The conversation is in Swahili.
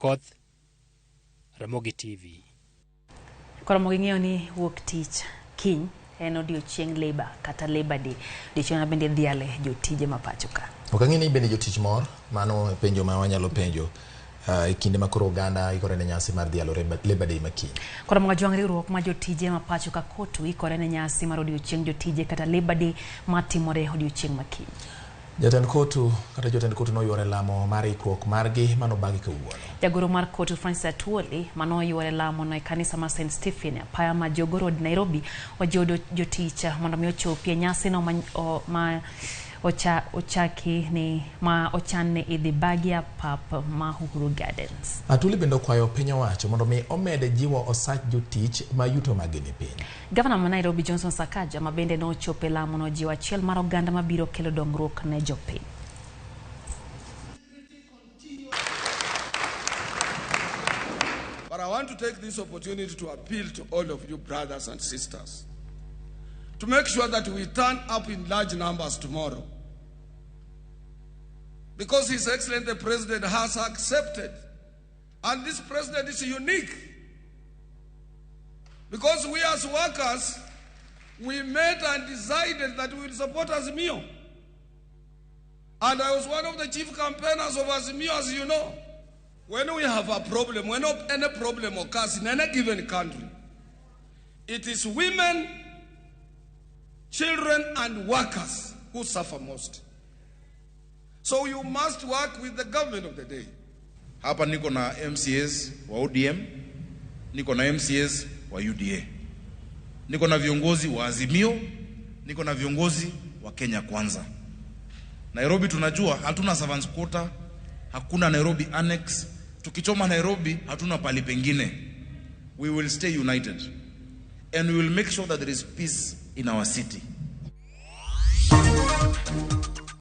Koth Ramogi TV. Kwa Ramogi ng'eyo ni wuok tich kiny en odiochieng' labor kata labor day. Odiochieng' bende dhiale jotije mapacho ka. Ok ang'e ni bende jotich mor, mano penjo ma wanyalo penjo e kinde ma koro oganda ikore ne nyasi mar dhialo labor day makiny. Kwa Ramogi jwang' riwruok ma jotije mapacho ka kotu ikore ne nyasi mar odiochieng' jotije kata labor day matimore odiochieng' makiny. Jatend kotu kata jotend kotu noyuore lamo mar ikruok margi mano bagi kawuono. Jagoro mar kotu Francis Atwoli mano yuore lamo no e kanisa ma St. Stephen apaya ma Jogo Road Nairobi wajodo jotich mondo mi ochopie nyasi no ma ochaki ni ma ochanne idhi bagia pap ma Uhuru Gardens. Atwoli bende kwayo piny owacho mondo mi omede jiwo osach jotich ma yuto magi ni piny. Gavana ma Nairobi Johnson Sakaja ma bende no chope lamo no jiwo achiel mar oganda ma biro kelo dongruok ne jopiny. But I want to take this opportunity to appeal to all of you brothers and sisters to make sure that we turn up in large numbers tomorrow. Because His Excellency the President has accepted, and this President is unique. Because we as workers, we met and decided that we will support Azimio. And I was one of the chief campaigners of Azimio, as you know. When we have a problem, when any problem occurs in any given country, it is women, children, and workers who suffer most. So you must work with the government of the day. Hapa niko na MCAs wa ODM, niko na MCAs wa UDA. Niko na viongozi wa Azimio, niko na viongozi wa Kenya Kwanza. Nairobi tunajua hatuna servants quota, hakuna Nairobi annex. Tukichoma Nairobi hatuna pali pengine. We will stay united and we will make sure that there is peace in our city.